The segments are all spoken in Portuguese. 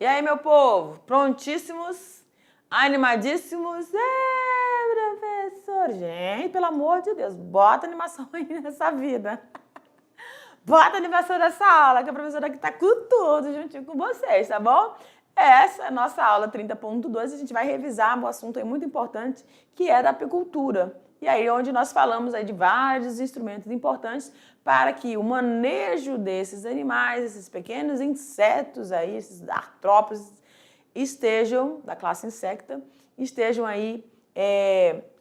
aí, meu povo? Prontíssimos? Animadíssimos? Professor! Gente, pelo amor de Deus, bota animação aí nessa vida. Bota animação nessa aula, que a professora aqui tá com tudo juntinho com vocês, tá bom? Essa é a nossa aula 30.2 e a gente vai revisar um assunto aí muito importante, que é da apicultura. E aí, onde nós falamos aí de vários instrumentos importantes para que o manejo desses animais, esses pequenos insetos aí, esses artrópodes, estejam, da classe insecta, estejam aí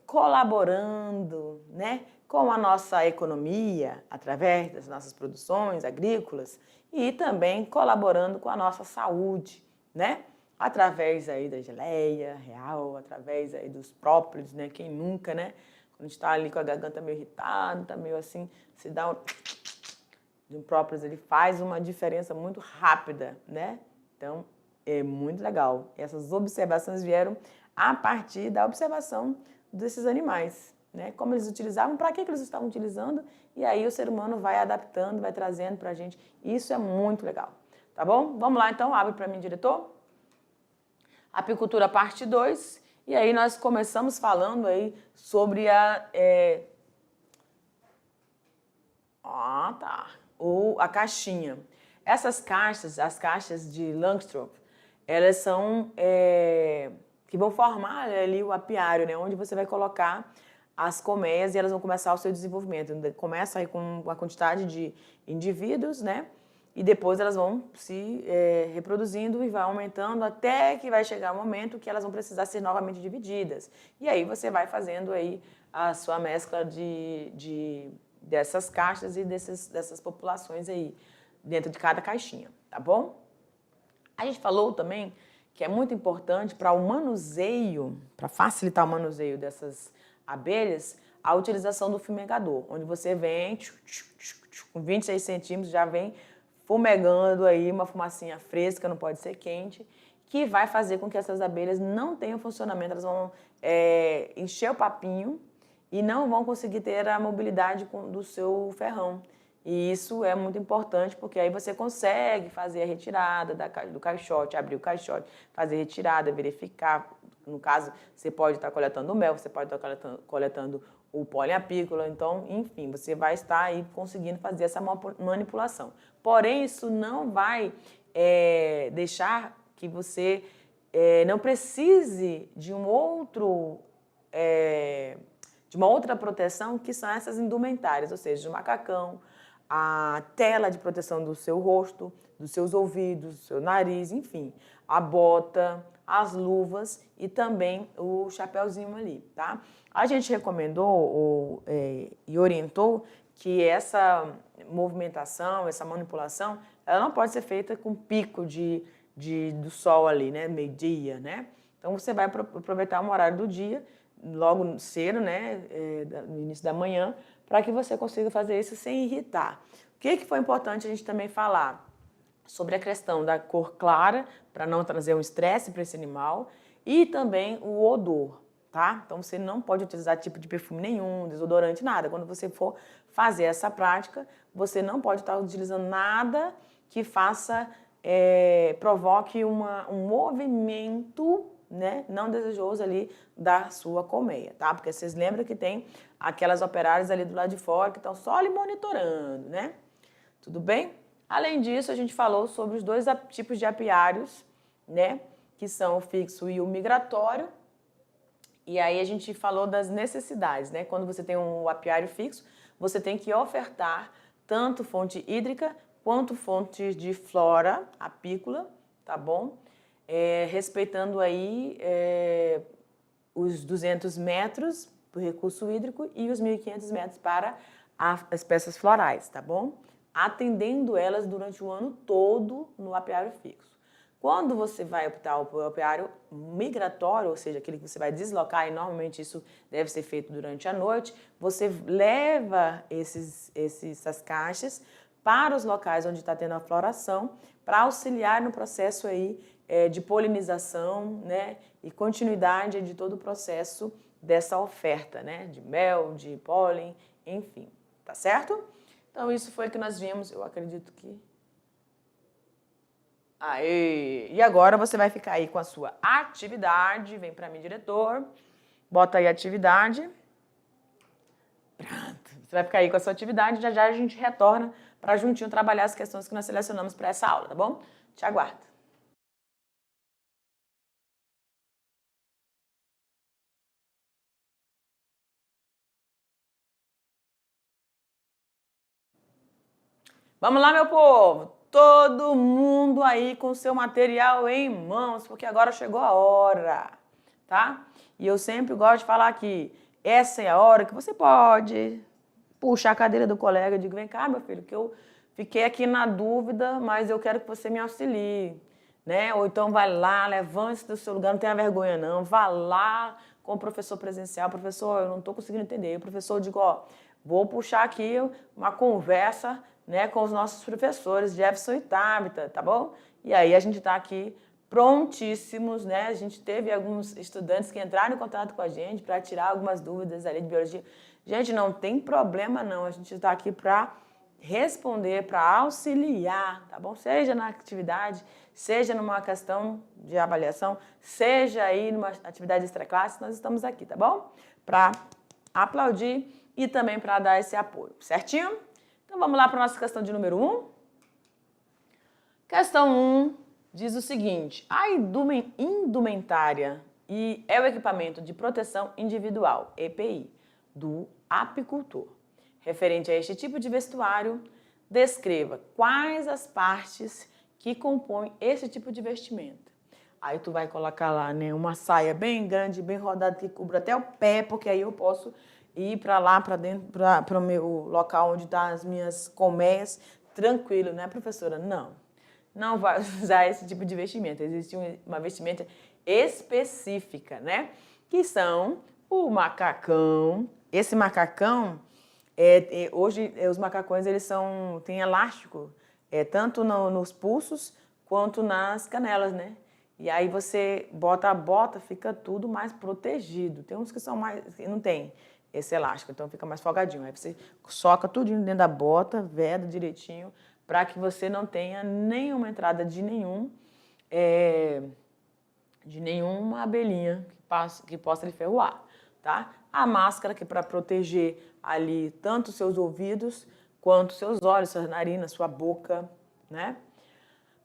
colaborando, né, com a nossa economia, através das nossas produções agrícolas e também colaborando com a nossa saúde, né, através aí da geleia real, através aí dos próprios, né, quem nunca, né, quando a gente está ali com a garganta meio irritada, tá meio assim, se dá um própolis, ele faz uma diferença muito rápida, né, então é muito legal. Essas observações vieram a partir da observação desses animais, né? Como eles utilizavam, para que eles estavam utilizando, e aí o ser humano vai adaptando, vai trazendo para a gente. Isso é muito legal, tá bom? Vamos lá então, abre para mim, diretor. Apicultura parte 2, e aí nós começamos falando aí sobre a a caixinha. Essas caixas, as caixas de Langstroth, elas são que vão formar ali o apiário, né, onde você vai colocar as colmeias e elas vão começar o seu desenvolvimento. Começa aí com uma quantidade de indivíduos, né, e depois elas vão se reproduzindo e vai aumentando até que vai chegar o momento que elas vão precisar ser novamente divididas. E aí você vai fazendo aí a sua mescla dessas caixas e dessas populações aí, dentro de cada caixinha, tá bom? A gente falou também que é muito importante para o manuseio, para facilitar o manuseio dessas abelhas, a utilização do fumegador, onde você vem, com 26 centímetros, já vem fumegando aí uma fumacinha fresca, não pode ser quente, que vai fazer com que essas abelhas não tenham funcionamento, elas vão encher o papinho e não vão conseguir ter a mobilidade do seu ferrão. E isso é muito importante, porque aí você consegue fazer a retirada do caixote, abrir o caixote, fazer a retirada, verificar. No caso, você pode estar coletando o mel, você pode estar coletando o pólen apícola, então, enfim, você vai estar aí conseguindo fazer essa manipulação. Porém, isso não vai deixar que você não precise de um outro... de uma outra proteção, que são essas indumentárias, ou seja, de macacão, a tela de proteção do seu rosto, dos seus ouvidos, do seu nariz, enfim, a bota, as luvas e também o chapéuzinho ali, tá? A gente recomendou e orientou que essa movimentação, essa manipulação, ela não pode ser feita com pico do sol ali, né, meio-dia, né? Então você vai aproveitar um horário do dia, logo cedo, né, no início da manhã, para que você consiga fazer isso sem irritar. O que foi importante a gente também falar? Sobre a questão da cor clara, para não trazer um estresse para esse animal, e também o odor, tá? Então você não pode utilizar tipo de perfume nenhum, desodorante, nada. Quando você for fazer essa prática, você não pode estar utilizando nada que provoque um movimento, né, não desejoso ali da sua colmeia, tá? Porque vocês lembram que tem aquelas operárias ali do lado de fora que estão só ali monitorando, né? Tudo bem? Além disso, a gente falou sobre os dois tipos de apiários, né, que são o fixo e o migratório. E aí a gente falou das necessidades, né? Quando você tem um apiário fixo, você tem que ofertar tanto fonte hídrica quanto fontes de flora apícola, tá bom? Respeitando aí os 200 metros do recurso hídrico e os 1.500 metros para as espécies florais, tá bom? Atendendo elas durante o ano todo no apiário fixo. Quando você vai optar pelo apiário migratório, ou seja, aquele que você vai deslocar, e normalmente isso deve ser feito durante a noite, você leva essas caixas para os locais onde está tendo a floração, para auxiliar no processo aí de polinização, né, e continuidade de todo o processo dessa oferta, né, de mel, de pólen, enfim, tá certo? Então isso foi o que nós vimos, eu acredito que... Aí, e agora você vai ficar aí com a sua atividade. Vem para mim, diretor. Bota aí a atividade. Pronto. Você vai ficar aí com a sua atividade. Já já a gente retorna para juntinho trabalhar as questões que nós selecionamos para essa aula, tá bom? Te aguardo. Vamos lá, meu povo! Todo mundo aí com seu material em mãos, porque agora chegou a hora, tá? E eu sempre gosto de falar que essa é a hora que você pode puxar a cadeira do colega e dizer, vem cá, meu filho, que eu fiquei aqui na dúvida, mas eu quero que você me auxilie, né? Ou então vai lá, levante-se do seu lugar, não tenha vergonha não, vá lá com o professor presencial, professor, eu não estou conseguindo entender. E o professor digo, ó, vou puxar aqui uma conversa, né, com os nossos professores, Jefferson e Tabita, tá bom? E aí a gente está aqui prontíssimos, né? A gente teve alguns estudantes que entraram em contato com a gente para tirar algumas dúvidas ali de biologia. Gente, não tem problema não, a gente está aqui para responder, para auxiliar, tá bom? Seja na atividade, seja numa questão de avaliação, seja aí numa atividade extraclasse, nós estamos aqui, tá bom? Para aplaudir e também para dar esse apoio, certinho? Então vamos lá para a nossa questão de número 1. Questão 1 diz o seguinte: a indumentária e é o equipamento de proteção individual, EPI, do apicultor. Referente a este tipo de vestuário, descreva quais as partes que compõem esse tipo de vestimenta. Aí tu vai colocar lá, né, uma saia bem grande, bem rodada, que cubra até o pé, porque aí eu posso ir para lá, para dentro, para o meu local onde estão as minhas colmeias, tranquilo, né, professora? Não, não vai usar esse tipo de vestimenta. Existe uma vestimenta específica, né, que são o macacão. Esse macacão, hoje os macacões eles têm elástico, tanto nos pulsos quanto nas canelas, né? E aí você bota a bota, fica tudo mais protegido. Tem uns que são mais, que não tem esse elástico, então fica mais folgadinho. Aí você soca tudo dentro da bota, veda direitinho, para que você não tenha nenhuma entrada de nenhuma abelhinha que possa lhe ferroar, tá? A máscara que é para proteger ali tanto os seus ouvidos quanto seus olhos, sua narina, sua boca, né?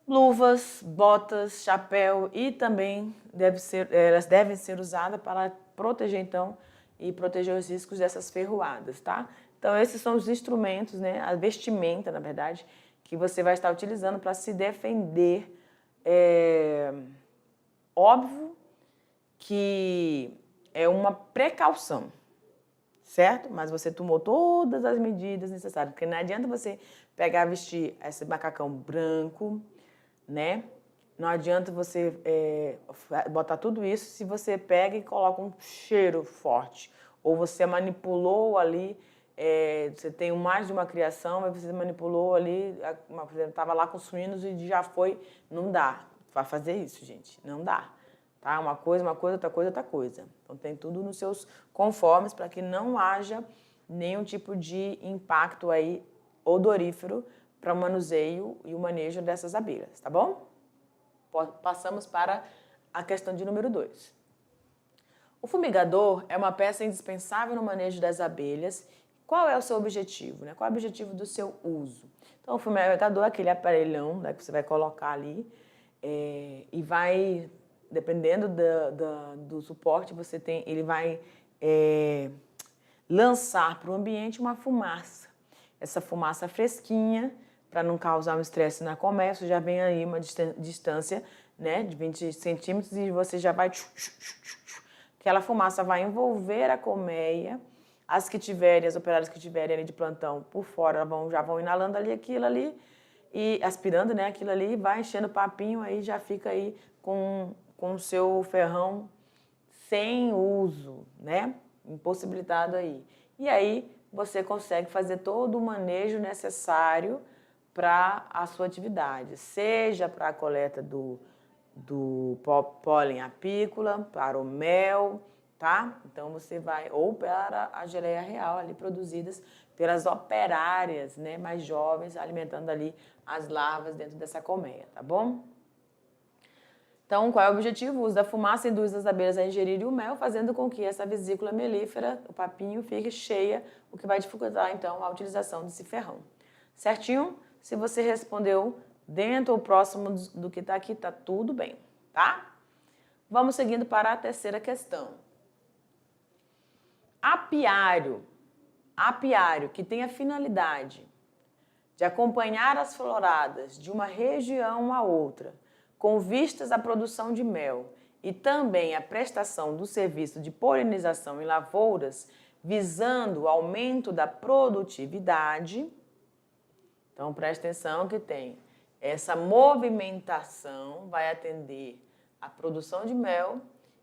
Luvas, botas, chapéu e também elas devem ser usadas para proteger então e proteger os riscos dessas ferroadas, tá? Então esses são os instrumentos, né? A vestimenta, na verdade, que você vai estar utilizando para se defender. Óbvio que é uma precaução, certo? Mas você tomou todas as medidas necessárias, porque não adianta você pegar e vestir esse macacão branco, né? Não adianta você botar tudo isso se você pega e coloca um cheiro forte. Ou você manipulou ali, você tem mais de uma criação, mas você manipulou ali, por exemplo, estava lá com suínos e já foi. Não dá para fazer isso, gente. Não dá. Tá? Uma coisa, outra coisa, outra coisa. Então tem tudo nos seus conformes para que não haja nenhum tipo de impacto aí odorífero para o manuseio e o manejo dessas abelhas, tá bom? Passamos para a questão de número 2. O fumigador é uma peça indispensável no manejo das abelhas. Qual é o seu objetivo, né? Qual é o objetivo do seu uso? Então, o fumigador é aquele aparelhão, né, que você vai colocar ali e vai, dependendo do suporte, ele vai lançar para o ambiente uma fumaça. Essa fumaça fresquinha, para não causar um estresse na colmeia, você já vem aí uma distância, né, de 20 centímetros e você já vai... Aquela fumaça vai envolver a colmeia, as operárias que tiverem ali de plantão por fora já vão inalando ali aquilo ali e aspirando, né, aquilo ali, vai enchendo o papinho, aí já fica aí com o seu ferrão sem uso, né, impossibilitado aí. E aí você consegue fazer todo o manejo necessário para a sua atividade, seja para a coleta do pólen apícola, para o mel, tá? Então você vai, ou para a geleia real ali produzidas pelas operárias, né, mais jovens, alimentando ali as larvas dentro dessa colmeia, tá bom? Então, qual é o objetivo? O uso da fumaça induz as abelhas a ingerirem o mel, fazendo com que essa vesícula melífera, o papinho, fique cheia, o que vai dificultar, então, a utilização desse ferrão. Certinho? Se você respondeu dentro ou próximo do que está aqui, está tudo bem, tá? Vamos seguindo para a terceira questão. Apiário. Apiário que tem a finalidade de acompanhar as floradas de uma região a outra, com vistas à produção de mel e também à prestação do serviço de polinização em lavouras, visando o aumento da produtividade. Então, presta atenção que tem essa movimentação, vai atender a produção de mel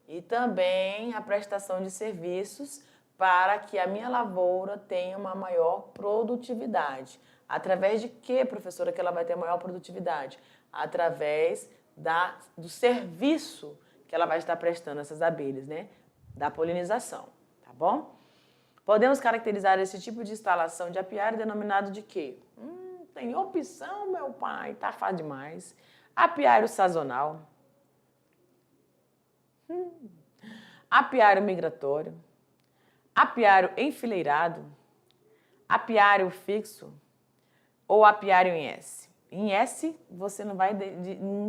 e também a prestação de serviços para que a minha lavoura tenha uma maior produtividade. Através de quê, professora, que ela vai ter maior produtividade? Através do serviço que ela vai estar prestando a essas abelhas, né? Da polinização, tá bom? Podemos caracterizar esse tipo de instalação de apiário denominado de quê? Tem opção, meu pai, tá fácil demais. Apiário sazonal. Apiário migratório. Apiário enfileirado. Apiário fixo. Ou apiário em S. Em S, você não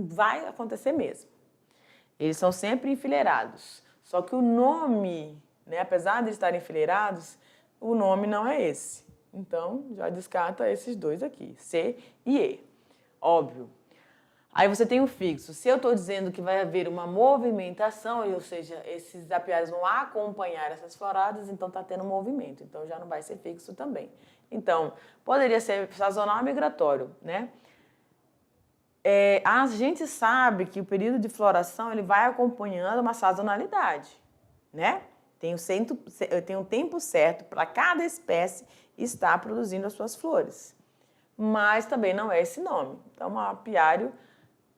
vai acontecer mesmo. Eles são sempre enfileirados. Só que o nome, né, apesar de estarem enfileirados, o nome não é esse. Então, já descarta esses dois aqui, C e E. Óbvio. Aí você tem o fixo. Se eu estou dizendo que vai haver uma movimentação, ou seja, esses apiários vão acompanhar essas floradas, então está tendo movimento. Então, já não vai ser fixo também. Então, poderia ser sazonal ou migratório, né? A gente sabe que o período de floração ele vai acompanhando uma sazonalidade, né? Tem um tempo certo para cada espécie estar produzindo as suas flores. Mas também não é esse nome. Então, um apiário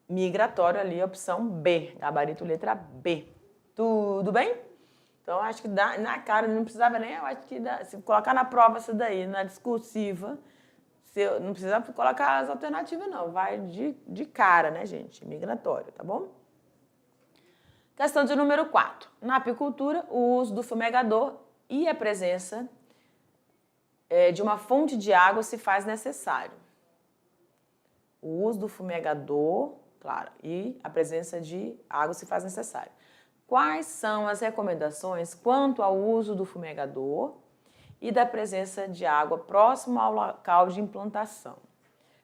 migratório ali, opção B, gabarito letra B. Tudo bem? Então, acho que dá, na cara, não precisava nem, eu acho que se colocar na prova isso daí, na discursiva, não precisa colocar as alternativas não, vai de cara, né, gente? Migratório, tá bom? Questão de número 4. Na apicultura, o uso do fumegador e a presença de uma fonte de água se faz necessário. O uso do fumegador, claro, e a presença de água se faz necessário. Quais são as recomendações quanto ao uso do fumegador e da presença de água próximo ao local de implantação?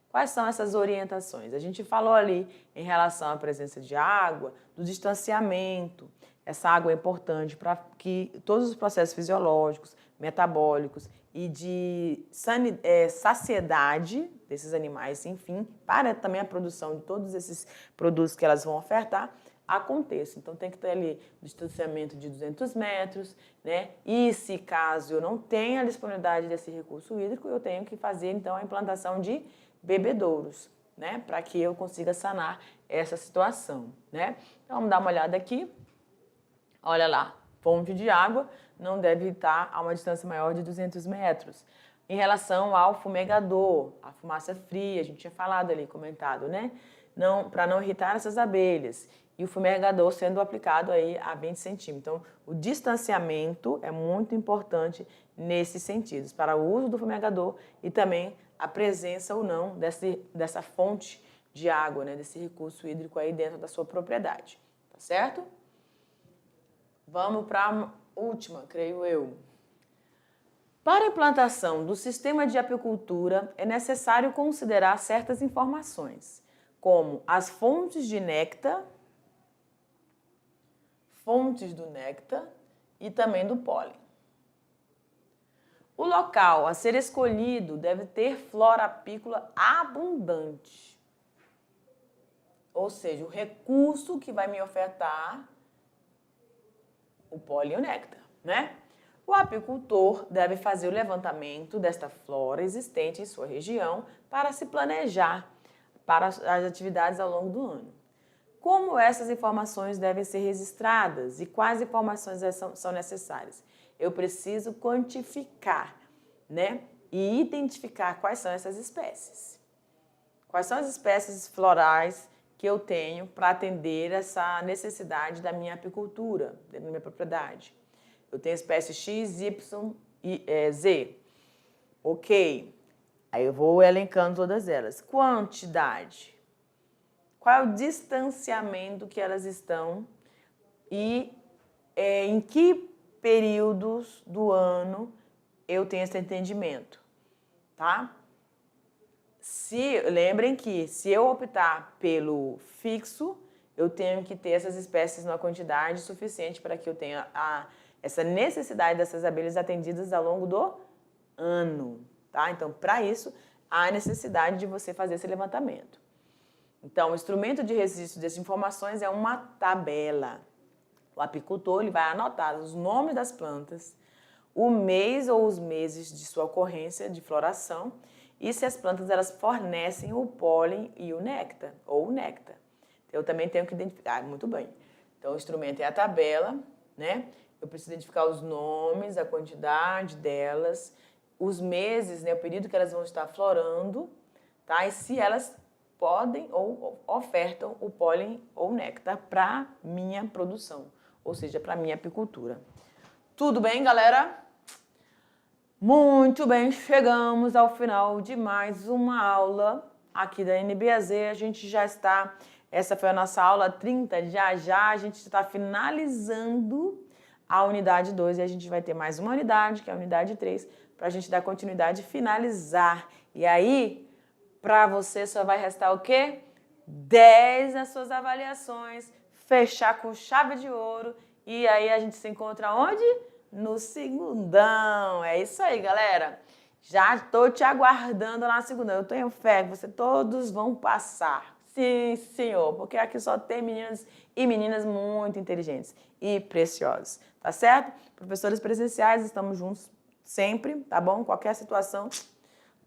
Quais são essas orientações? A gente falou ali em relação à presença de água, do distanciamento. Essa água é importante para que todos os processos fisiológicos, metabólicos e de saciedade desses animais, enfim, para também a produção de todos esses produtos que elas vão ofertar, aconteça. Então, tem que ter ali o distanciamento de 200 metros, né? E se caso eu não tenha a disponibilidade desse recurso hídrico, eu tenho que fazer, então, a implantação de bebedouros, né? Para que eu consiga sanar essa situação, né? Então, vamos dar uma olhada aqui. Olha lá, fonte de água não deve estar a uma distância maior de 200 metros. Em relação ao fumegador, a fumaça fria, a gente tinha falado ali, comentado, né? Para não irritar essas abelhas. E o fumegador sendo aplicado aí a 20 centímetros. Então, o distanciamento é muito importante nesses sentidos, para o uso do fumegador e também a presença ou não dessa fonte de água, né, desse recurso hídrico aí dentro da sua propriedade. Tá certo? Vamos para a última, creio eu. Para a implantação do sistema de apicultura, é necessário considerar certas informações, como as fontes de néctar, fontes do néctar e também do pólen. O local a ser escolhido deve ter flora apícola abundante, ou seja, o recurso que vai me ofertar o pólen e o néctar, né? O apicultor deve fazer o levantamento desta flora existente em sua região para se planejar para as atividades ao longo do ano. Como essas informações devem ser registradas e quais informações são necessárias? Eu preciso quantificar, né? E identificar quais são essas espécies. Quais são as espécies florais que eu tenho para atender essa necessidade da minha apicultura, dentro da minha propriedade. Eu tenho espécie X, Y e Z. Ok. Aí eu vou elencando todas elas. Quantidade. Qual é o distanciamento que elas estão e em que períodos do ano eu tenho esse entendimento, tá? Lembrem que se eu optar pelo fixo, eu tenho que ter essas espécies numa quantidade suficiente para que eu tenha essa necessidade dessas abelhas atendidas ao longo do ano, tá? Então, para isso, há necessidade de você fazer esse levantamento. Então, o instrumento de registro dessas informações é uma tabela. O apicultor ele vai anotar os nomes das plantas, o mês ou os meses de sua ocorrência de floração e se as plantas elas fornecem o pólen e o néctar, ou o néctar. Eu também tenho que identificar, muito bem. Então, o instrumento é a tabela, né? Eu preciso identificar os nomes, a quantidade delas, os meses, né? O período que elas vão estar florando, tá? E se elas podem ou ofertam o pólen ou néctar para minha produção, ou seja, para minha apicultura. Tudo bem, galera? Muito bem, chegamos ao final de mais uma aula aqui da NBAZ. A gente já está, essa foi a nossa aula 30, já a gente está finalizando a unidade 2 e a gente vai ter mais uma unidade, que é a unidade 3, para a gente dar continuidade e finalizar. E aí, para você só vai restar o quê? 10 nas suas avaliações, fechar com chave de ouro e aí a gente se encontra onde? No segundão. É isso aí, galera. Já estou te aguardando na segunda. Eu tenho fé que vocês todos vão passar. Sim, senhor, porque aqui só tem meninas e meninas muito inteligentes e preciosas, tá certo? Professores presenciais, estamos juntos sempre, tá bom? Qualquer situação,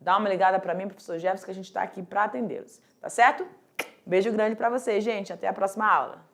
dá uma ligada para mim, professor Jefferson, que a gente está aqui para atendê-los, tá certo? Beijo grande para vocês, gente. Até a próxima aula.